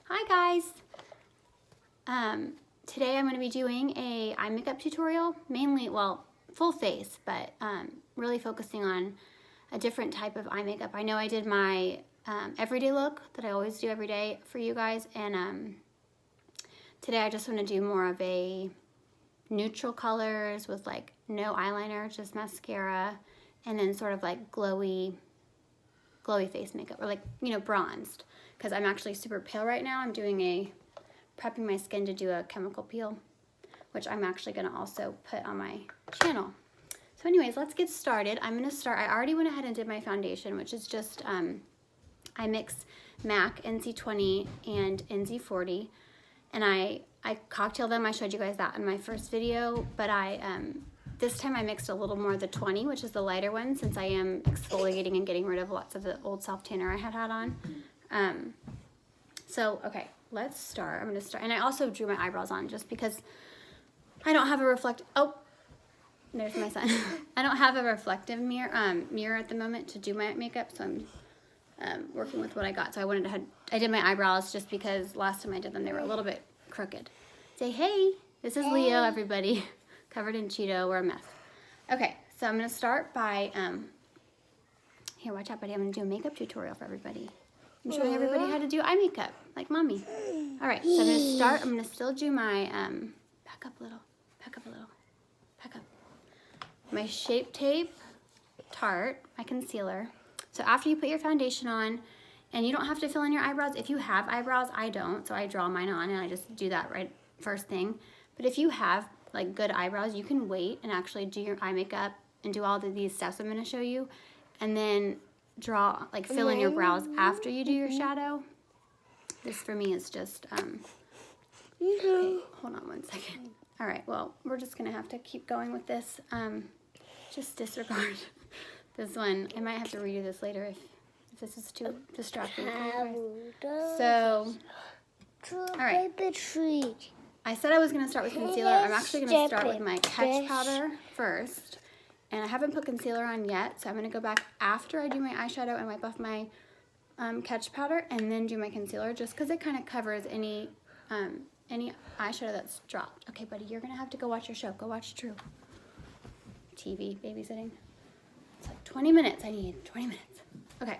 Hi guys! Today I'm going to be doing a eye makeup tutorial, mainly, well, full face, but really focusing on a different type of eye makeup. I know I did my everyday look that I always do every day for you guys, and today I just want to do more of a neutral colors with like no eyeliner, just mascara, and then sort of like glowy face makeup, or like, you know, bronzed, because I'm actually super pale right now. I'm doing prepping my skin to do a chemical peel, which I'm actually going to also put on my channel. So anyways, let's get started. I'm going to start, I already went ahead and did my foundation, which is just, I mix MAC NC20 and NC40, and I cocktailed them. I showed you guys that in my first video, but this time I mixed a little more of the 20, which is the lighter one, since I am exfoliating and getting rid of lots of the old self tanner I had on. So, okay, let's start. I'm going to start. And I also drew my eyebrows on just because I don't have a oh, there's my son. I don't have a reflective mirror at the moment to do my makeup, so I'm working with what I got. So I did my eyebrows just because last time I did them, they were a little bit crooked. Say, hey, this is Leo, everybody. Covered in Cheeto, we're a mess. Okay, so I'm going to start by, here, watch out, buddy. I'm going to do a makeup tutorial for everybody. I'm showing everybody how to do eye makeup, like mommy. All right, so I'm going to start. I'm going to still do my, back up a little, back up a little, back up. My Shape Tape Tarte, my concealer. So after you put your foundation on, and you don't have to fill in your eyebrows. If you have eyebrows, I don't, so I draw mine on, and I just do that right first thing. But if you have like good eyebrows, you can wait and actually do your eye makeup and do all of these steps I'm going to show you, and then draw, like fill in your brows after you do your shadow. This for me is just okay, hold on one second. All right, well, we're just gonna have to keep going with this. Just disregard this one. I might have to redo this later if this is too distracting for you guys. So, all right, I said I was going to start with concealer. I'm actually going to start with my catch powder first. And I haven't put concealer on yet, so I'm going to go back after I do my eyeshadow and wipe off my catch powder, and then do my concealer, just because it kind of covers any eyeshadow that's dropped. Okay, buddy, you're going to have to go watch your show. Go watch True TV, babysitting. It's like 20 minutes I need, 20 minutes. Okay.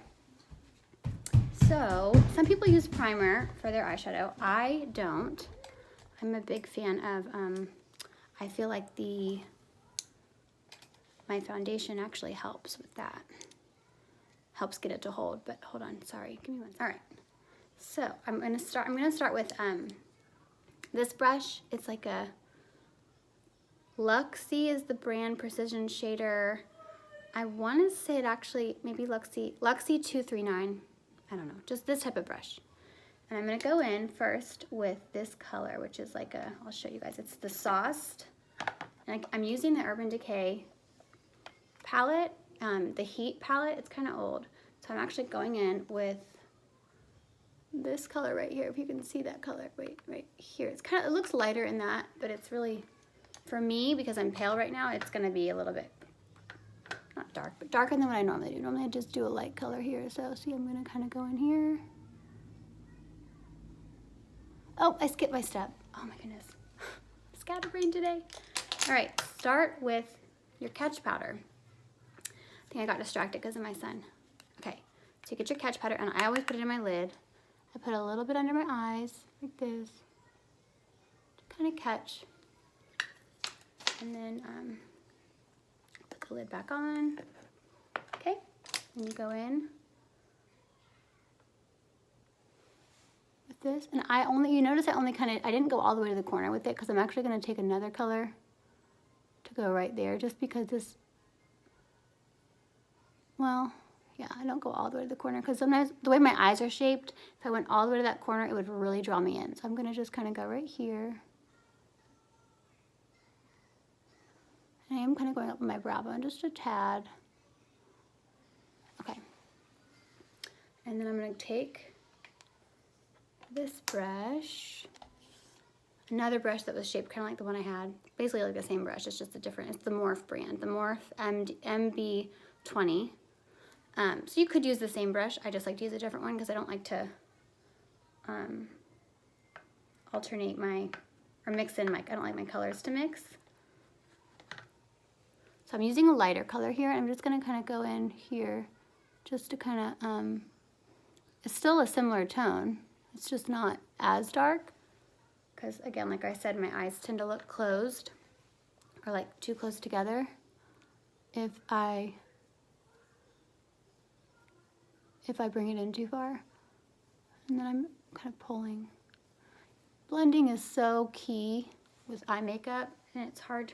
So, some people use primer for their eyeshadow. I don't. I'm a big fan of, I feel like my foundation actually helps with that. Helps get it to hold, but hold on, sorry, give me one. All right, so I'm gonna start with this brush. It's like a Luxie is the brand, Precision Shader. I wanna say it actually, maybe Luxie 239. I don't know, just this type of brush. And I'm going to go in first with this color, which is like I'll show you guys. It's the Sauced. And I'm using the Urban Decay palette, the Heat palette. It's kind of old. So I'm actually going in with this color right here. If you can see that color, right here. It looks lighter in that, but it's really, for me, because I'm pale right now, it's going to be a little bit, not dark, but darker than what I normally do. Normally I just do a light color here. So see, I'm going to kind of go in here. Oh, I skipped my step. Oh my goodness. Scatterbrain today. All right, start with your catch powder. I think I got distracted because of my son. Okay, so you get your catch powder, and I always put it in my lid. I put a little bit under my eyes, like this, to kind of catch. And then put the lid back on. Okay, and you go in this, and you notice I didn't go all the way to the corner with it, because I'm actually going to take another color to go right there, just because this, well, yeah, I don't go all the way to the corner, because sometimes the way my eyes are shaped, if I went all the way to that corner, it would really draw me in. So I'm going to just kind of go right here. And I am kind of going up my brow bone just a tad. Okay. And then I'm going to take this brush, another brush that was shaped kind of like the one I had, basically like the same brush, it's just a different, it's the Morphe brand, the Morphe MB20. So you could use the same brush, I just like to use a different one because I don't like to alternate my, or mix in my, I don't like my colors to mix. So I'm using a lighter color here. I'm just gonna kind of go in here just to kind of, it's still a similar tone. It's just not as dark. Because again, like I said, my eyes tend to look closed or like too close together if I bring it in too far. And then I'm kind of pulling. Blending is so key with eye makeup, and it's hard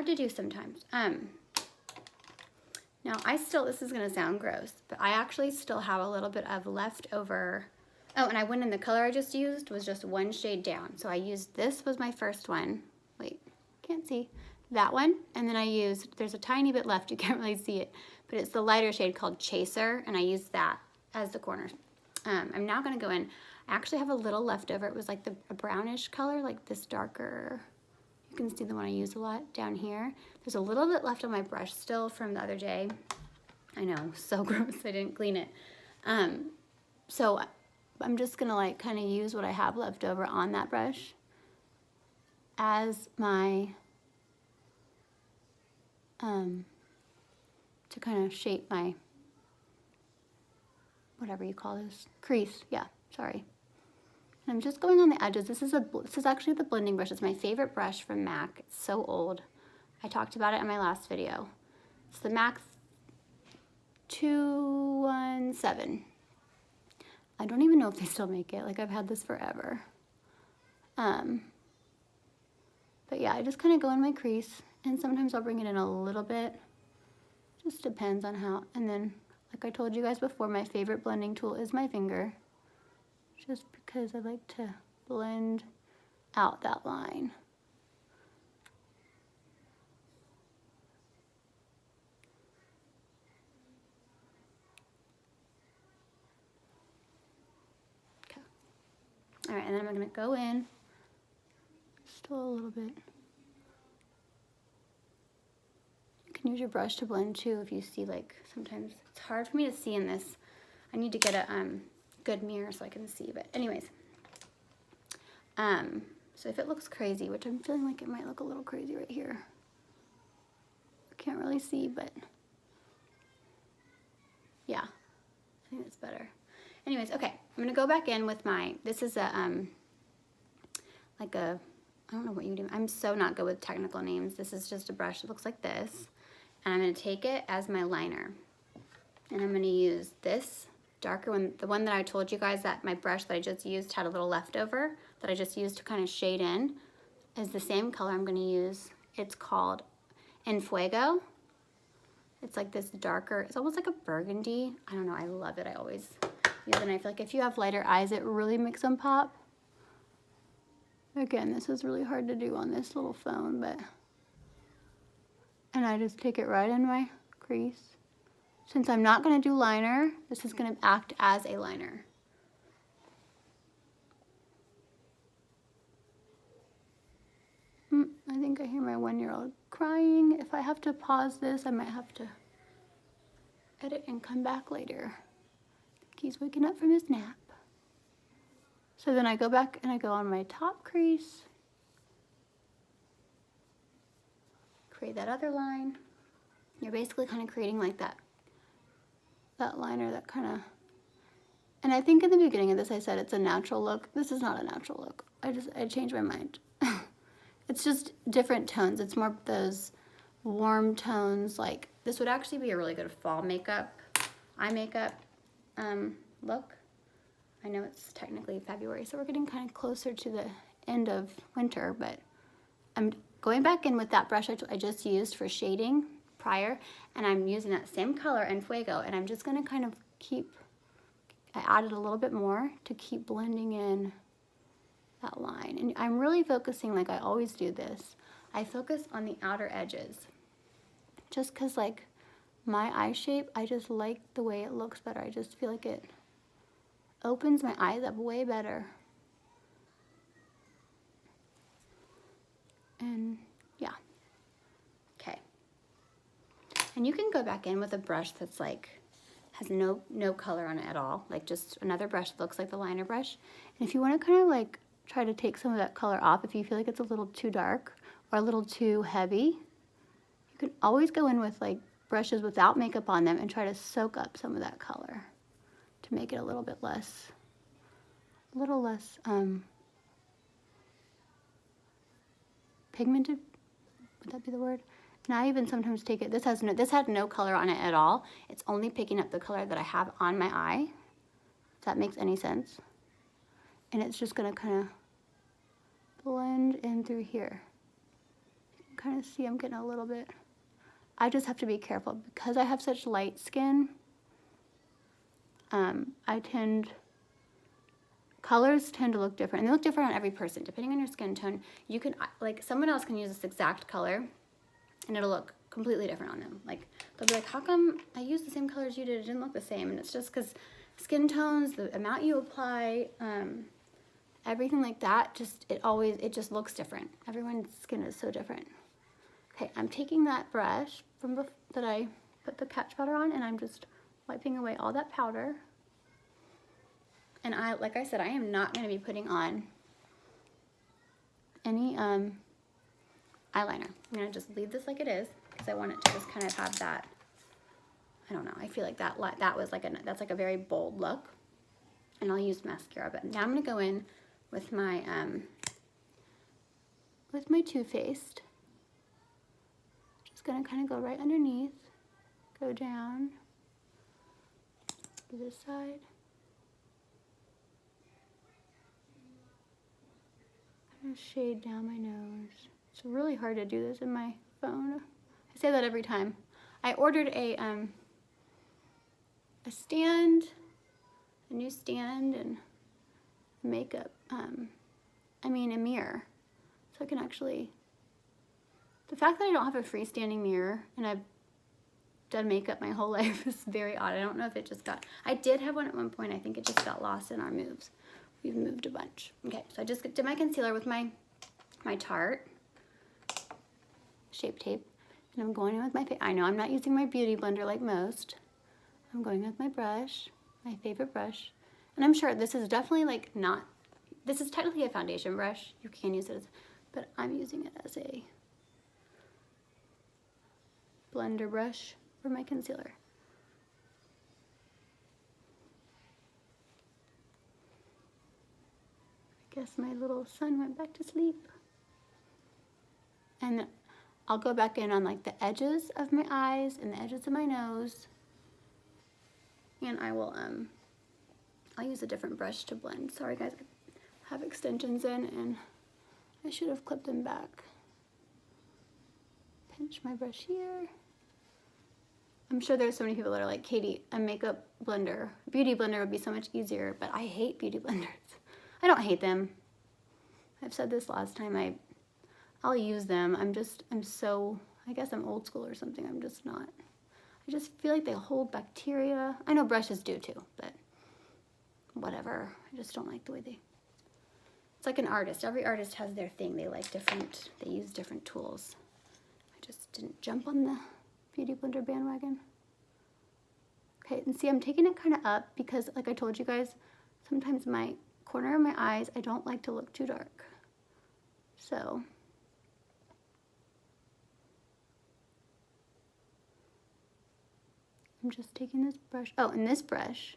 to do sometimes. Now this is gonna sound gross, but I actually still have a little bit of leftover. Oh, and I went in, the color I just used was just one shade down. So I used, this was my first one. Wait, can't see. That one, and then I used, there's a tiny bit left, you can't really see it, but it's the lighter shade called Chaser, and I used that as the corner. I'm now gonna go in, I actually have a little leftover. It was like a brownish color, like this darker, you can see the one I use a lot down here. There's a little bit left on my brush still from the other day. I know, so gross, I didn't clean it. So I'm just gonna like kind of use what I have left over on that brush as my, to kind of shape my, whatever you call this, crease, yeah, sorry. And I'm just going on the edges. This is actually the blending brush. It's my favorite brush from MAC. It's so old. I talked about it in my last video. It's the MAC 217. I don't even know if they still make it. Like, I've had this forever. But yeah, I just kind of go in my crease, and sometimes I'll bring it in a little bit. Just depends on how. And then, like I told you guys before, my favorite blending tool is my finger. Just because I like to blend out that line. Okay. All right, and then I'm gonna go in, still a little bit. You can use your brush to blend too if you see, like, sometimes it's hard for me to see in this. I need to get a good mirror so I can see, but anyways. So if it looks crazy, which I'm feeling like it might look a little crazy right here. I can't really see, but yeah, I think that's better. Anyways, okay, I'm gonna go back in with my, this is a, like a, I don't know what you do. I'm so not good with technical names. This is just a brush that looks like this. And I'm gonna take it as my liner. And I'm gonna use this darker one, the one that I told you guys that my brush that I just used had a little leftover that I just used to kind of shade in, is the same color I'm gonna use. It's called En Fuego. It's like this darker, it's almost like a burgundy. I don't know, I love it. I always use it, and I feel like if you have lighter eyes, it really makes them pop. Again, this is really hard to do on this little phone, but, and I just take it right in my crease. Since I'm not gonna do liner, this is gonna act as a liner. I think I hear my 1-year-old crying. If I have to pause this, I might have to edit and come back later. He's waking up from his nap. So then I go back and I go on my top crease, create that other line. You're basically kind of creating like that liner, that kind of, and I think in the beginning of this I said it's a natural look. This is not a natural look. I changed my mind. It's just different tones. It's more those warm tones. Like, this would actually be a really good fall makeup, eye makeup look. I know it's technically February, so we're getting kind of closer to the end of winter, but I'm going back in with that brush I just used for shading prior, and I'm using that same color in Fuego, and I'm just gonna kind of I added a little bit more to keep blending in that line. And I'm really focusing, like I always do this, I focus on the outer edges. Just cause like my eye shape, I just like the way it looks better. I just feel like it opens my eyes up way better. And yeah, okay. And you can go back in with a brush that's like, has no color on it at all. Like just another brush that looks like the liner brush. And if you wanna kind of like try to take some of that color off if you feel like it's a little too dark or a little too heavy. You can always go in with like brushes without makeup on them and try to soak up some of that color to make it a little less pigmented. Would that be the word? And I even sometimes take it, this had no color on it at all. It's only picking up the color that I have on my eye, if that makes any sense. And it's just gonna kind of blend in through here. You can kind of see I'm getting a little bit. I just have to be careful because I have such light skin. Colors tend to look different, and they look different on every person. Depending on your skin tone, you can, like, someone else can use this exact color, and it'll look completely different on them. Like, they'll be like, how come I used the same color as you did, it didn't look the same? And it's just because skin tones, the amount you apply, everything like that, it just looks different. Everyone's skin is so different. Okay, I'm taking that brush that I put the catch powder on, and I'm just wiping away all that powder. And like I said, I am not going to be putting on any eyeliner. I'm going to just leave this like it is because I want it to just kind of have that, I don't know, I feel like that was like that's like a very bold look. And I'll use mascara, but now I'm going to go in with my Too Faced. Just going to kind of go right underneath, go down to this side. Shade down my nose. It's really hard to do this in my phone. I say that every time. I ordered a stand, a new stand, and makeup, a mirror. So I can actually, the fact that I don't have a freestanding mirror and I've done makeup my whole life is very odd. I don't know if it just got, I did have one at one point. I think it just got lost in our moves. We've moved a bunch. Okay, so I just did my concealer with my Tarte Shape Tape, and I'm going in with my face. I know I'm not using my beauty blender like most. I'm going with my brush, my favorite brush, and I'm sure this is definitely like not, this is technically a foundation brush. You can use it as, but I'm using it as a blender brush for my concealer. Guess my little son went back to sleep. And I'll go back in on like the edges of my eyes and the edges of my nose. And I will, I'll use a different brush to blend. Sorry guys, I have extensions in and I should have clipped them back. Pinch my brush here. I'm sure there's so many people that are like, Katie, a makeup blender, beauty blender would be so much easier, but I hate beauty blenders. I don't hate them. I've said this last time. I'll use them. I'm so, I guess I'm old school or something. I'm just not. I just feel like they hold bacteria. I know brushes do too, but whatever. I just don't like the way it's like an artist. Every artist has their thing. They use different tools. I just didn't jump on the beauty blender bandwagon. Okay, and see, I'm taking it kind of up because like I told you guys, sometimes my corner of my eyes, I don't like to look too dark. So, I'm just taking this brush. Oh, and this brush,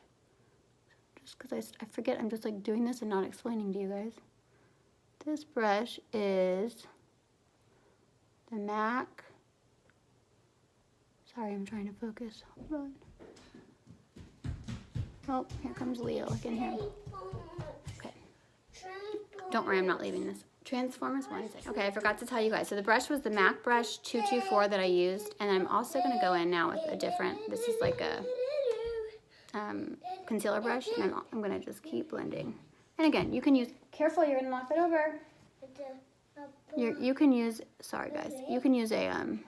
just because I forget, I'm just like doing this and not explaining to you guys. This brush is the MAC. Sorry, I'm trying to focus. Hold on. Oh, here comes Leo. I can hear him. Okay. Don't worry, I'm not leaving this. Transformers 1 second. Okay, I forgot to tell you guys. So the brush was the MAC brush 224 that I used. And I'm also going to go in now with a different, this is like a concealer brush. And I'm going to just keep blending. And again, you can use, careful, you're going to knock it over. You can use, sorry guys, you can use a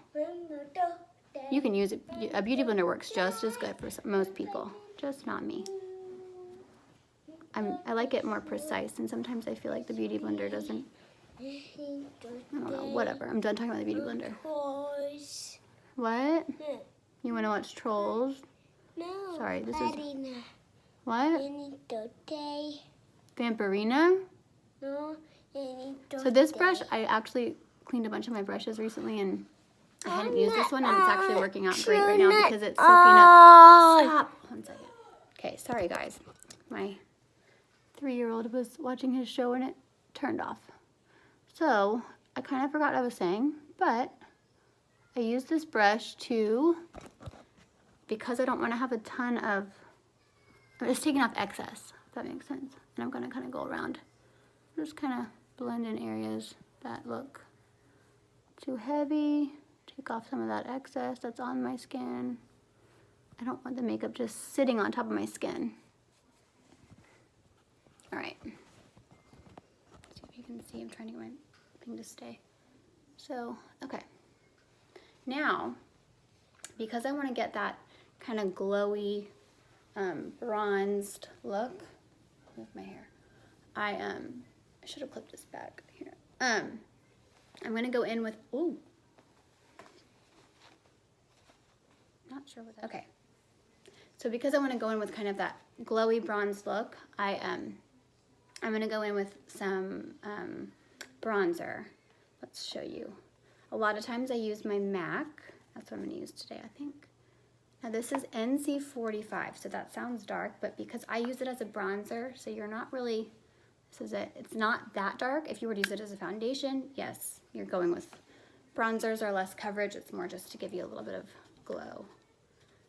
beauty blender works just as good for most people. Just not me. I like it more precise, and sometimes I feel like the beauty blender doesn't. I don't know, whatever. I'm done talking about the beauty blender. What? You want to watch Trolls? No. Sorry, this is. What? Vampirina? No. So this brush, I actually cleaned a bunch of my brushes recently, and I hadn't used this one, and it's actually working out great right now because it's soaking up. Stop. 1 second. Okay, sorry guys. My 3-year-old was watching his show and it turned off. So I kind of forgot what I was saying, but I use this brush to, because I don't want to have a ton of, I'm just taking off excess, if that makes sense. And I'm going to kind of go around, just kind of blend in areas that look too heavy, take off some of that excess that's on my skin. I don't want the makeup just sitting on top of my skin. All right. See if you can see, I'm trying to get my thing to stay. So, okay. Now, because I want to get that kind of glowy, bronzed look with my hair, I should have clipped this back here. I'm going to go in with, ooh. Not sure what that, okay. So because I want to go in with kind of that glowy bronze look, I'm going to go in with some bronzer. Let's show you. A lot of times I use my MAC. That's what I'm going to use today, I think. Now this is NC45, so that sounds dark, but because I use it as a bronzer, so you're not really, this is it. It's not that dark. If you were to use it as a foundation, yes, you're going with bronzers or less coverage. It's more just to give you a little bit of glow.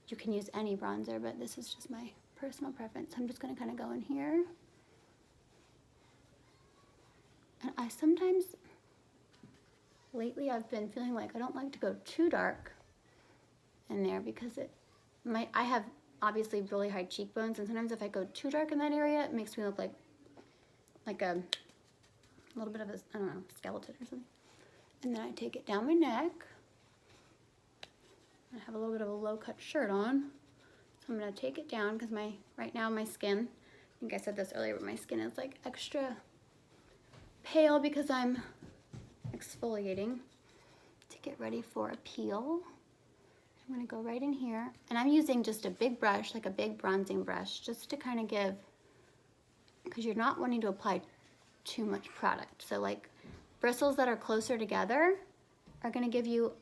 You can use any bronzer, but this is just my personal preference. I'm just going to kind of go in here. And I sometimes, lately I've been feeling like I don't like to go too dark in there because I have obviously really high cheekbones, and sometimes if I go too dark in that area, it makes me look like a little bit of a, I don't know, skeleton or something. And then I take it down my neck. I have a little bit of a low-cut shirt on, so I'm going to take it down because right now my skin, I think I said this earlier, but my skin is like extra pale because I'm exfoliating to get ready for a peel. I'm going to go right in here, and I'm using just a big brush, like a big bronzing brush, just to kind of give, because you're not wanting to apply too much product. So like bristles that are closer together are going to give you,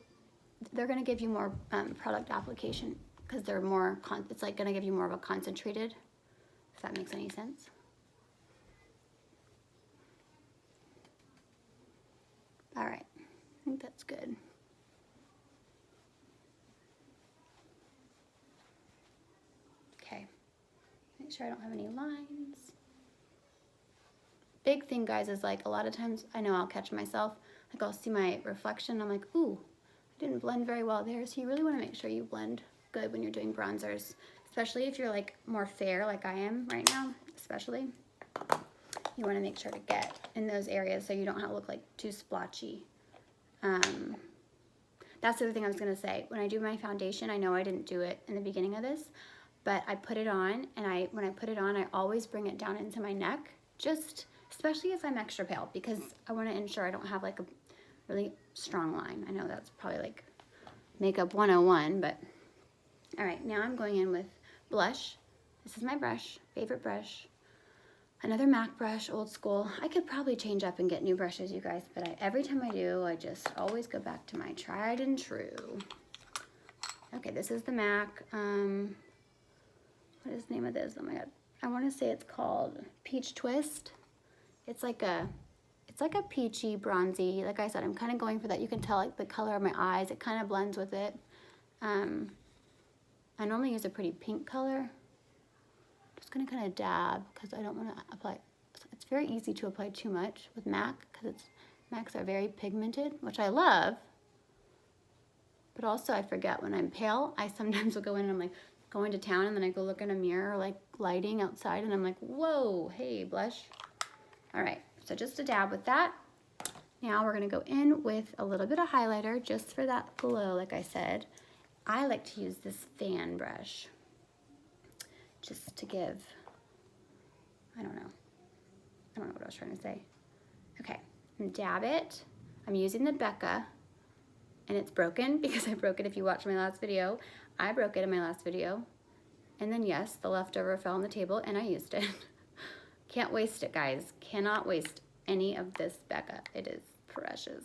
they're going to give you more product application because they're more, it's like going to give you more of a concentrated, if that makes any sense. All right, I think that's good. Okay, make sure I don't have any lines. Big thing, guys, is like a lot of times I know I'll catch myself, like I'll see my reflection, I'm like, ooh, didn't blend very well there. So you really want to make sure you blend good when you're doing bronzers, especially if you're like more fair like I am right now, especially. You want to make sure to get in those areas so you don't have to look like too splotchy. That's the other thing I was going to say. When I do my foundation, I know I didn't do it in the beginning of this, but I put it on, and when I put it on, I always bring it down into my neck, just especially if I'm extra pale, because I want to ensure I don't have like a really strong line. I know that's probably like makeup 101, but all right, now I'm going in with blush. This is my brush, favorite brush. Another MAC brush, old school. I could probably change up and get new brushes, you guys, but every time I do, I just always go back to my tried and true. Okay, this is the MAC. What is the name of this? Oh my God. I want to say it's called Peach Twist. It's like a peachy, bronzy. Like I said, I'm kind of going for that. You can tell like the color of my eyes. It kind of blends with it. I normally use a pretty pink color. Just gonna kind of dab because I don't want to apply. It's very easy to apply too much with MAC because MACs are very pigmented, which I love. But also I forget when I'm pale. I sometimes will go in and I'm like going to town, and then I go look in a mirror like lighting outside, and I'm like, whoa, hey, blush. All right. So just a dab with that. Now we're going to go in with a little bit of highlighter just for that glow, like I said. I like to use this fan brush just to give, I don't know what I was trying to say. Okay, and dab it. I'm using the Becca, and it's broken because I broke it if you watched my last video. I broke it in my last video. And then yes, the leftover fell on the table and I used it. Can't waste it, guys. Cannot waste any of this Becca. It is precious.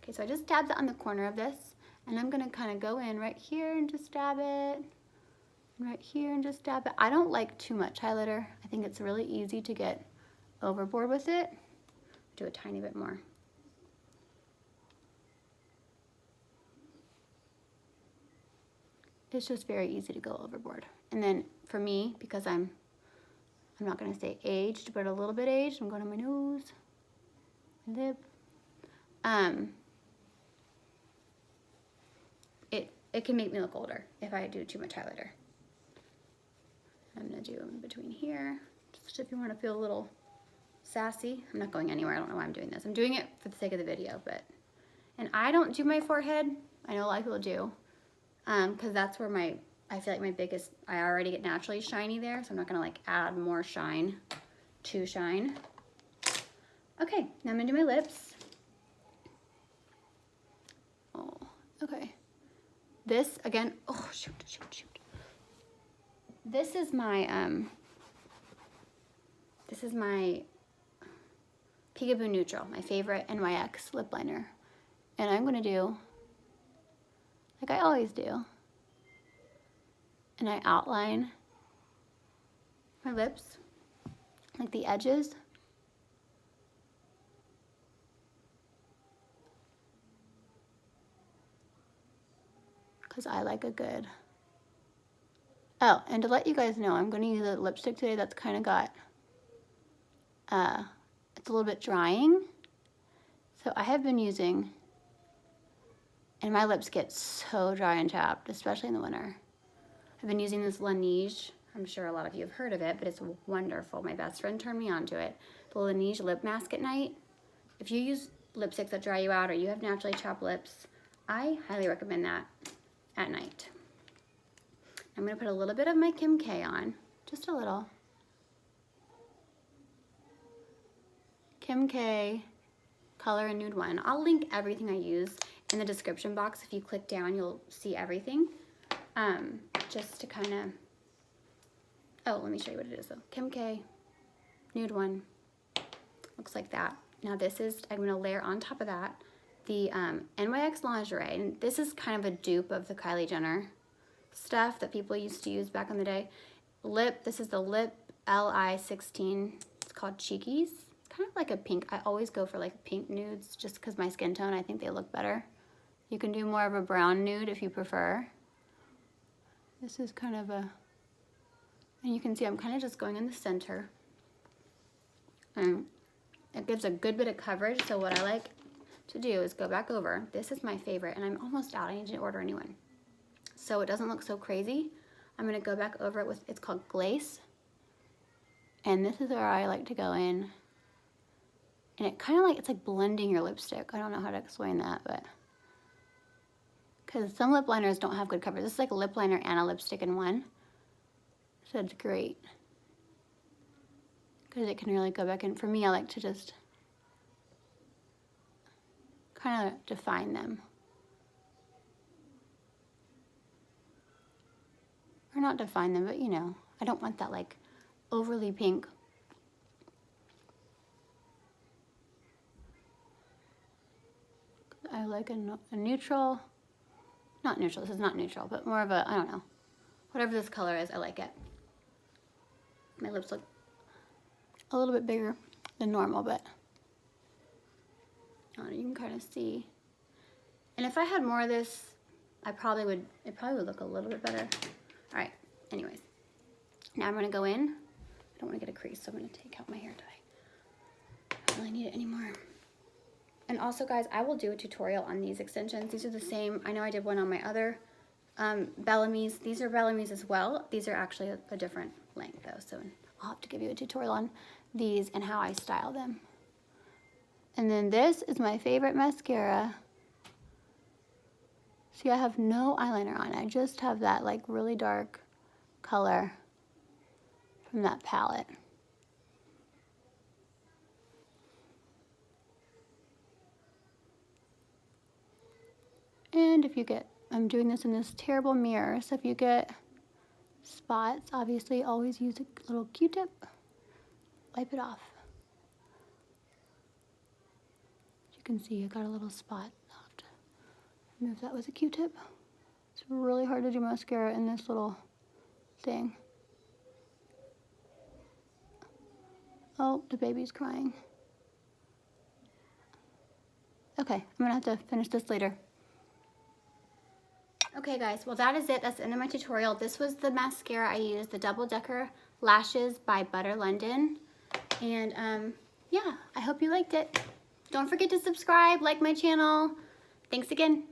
Okay, so I just dabbed it on the corner of this, and I'm gonna kind of go in right here and just dab it, right here and just dab it. I don't like too much highlighter. I think it's really easy to get overboard with it. Do a tiny bit more. It's just very easy to go overboard. And then for me, because I'm not gonna say aged, but a little bit aged, I'm going to my nose, my lip. It can make me look older if I do too much highlighter. I'm gonna do in between here, just if you wanna feel a little sassy. I'm not going anywhere, I don't know why I'm doing this. I'm doing it for the sake of the video, and I don't do my forehead. I know a lot of people do, because that's where I feel like my biggest, I already get naturally shiny there, so I'm not gonna like add more shine to shine. Okay, now I'm gonna do my lips. Oh, okay. This, again, oh, shoot. This is my Peekaboo Neutral, my favorite NYX lip liner. And I'm gonna do, like I always do, and I outline my lips, like the edges. Because I like a good, oh, and to let you guys know, I'm going to use a lipstick today that's kind of got, it's a little bit drying. So I have been using, and my lips get so dry and chapped, especially in the winter. I've been using this Laneige. I'm sure a lot of you have heard of it, but it's wonderful. My best friend turned me on to it. The Laneige lip mask at night. If you use lipsticks that dry you out or you have naturally chapped lips, I highly recommend that at night. I'm going to put a little bit of my Kim K on, just a little. Kim K Color and Nude 1. I'll link everything I use in the description box. If you click down, you'll see everything. Just to kind of, oh, let me show you what it is though. Kim K Nude 1. Looks like that. Now this is, I'm going to layer on top of that the NYX Lingerie, and this is kind of a dupe of the Kylie Jenner stuff that people used to use back in the day. Lip, this is the Lip Li16. It's called Cheekies. It's kind of like a pink. I always go for like pink nudes just because my skin tone, I think they look better. You can do more of a brown nude if you prefer. This is kind of a, and you can see I'm kind of just going in the center. And it gives a good bit of coverage, so what I like to do is go back over. This is my favorite, and I'm almost out. I need to order a new one. So it doesn't look so crazy. I'm gonna go back over it with, it's called Glacé. And this is where I like to go in. And it kind of like, it's like blending your lipstick. I don't know how to explain that, but. Because some lip liners don't have good coverage. This is like a lip liner and a lipstick in one. So it's great. Because it can really go back in. For me, I like to just kind of define them. Or not define them, but you know, I don't want that like overly pink. I like a neutral, not neutral, this is not neutral, but more of a, I don't know, whatever this color is, I like it. My lips look a little bit bigger than normal, but you can kind of see. And if I had more of this, it probably would look a little bit better. All right, anyways. Now I'm gonna go in. I don't wanna get a crease, so I'm gonna take out my hair dye. I don't really need it anymore. And also guys, I will do a tutorial on these extensions. These are the same, I know I did one on my other Bellamy's. These are Bellamy's as well. These are actually a different length though, so I'll have to give you a tutorial on these and how I style them. And then this is my favorite mascara. See, I have no eyeliner on. I just have that like really dark color from that palette. And if you get, I'm doing this in this terrible mirror, so if you get spots, obviously always use a little Q-tip, wipe it off. you can see, I got a little spot. I'll have to remove that with a Q-tip. It's really hard to do mascara in this little thing. Oh, the baby's crying. Okay, I'm gonna have to finish this later. Okay guys, well that is it. That's the end of my tutorial. This was the mascara I used, the Double Decker Lashes by Butter London. And yeah, I hope you liked it. Don't forget to subscribe, like my channel. Thanks again.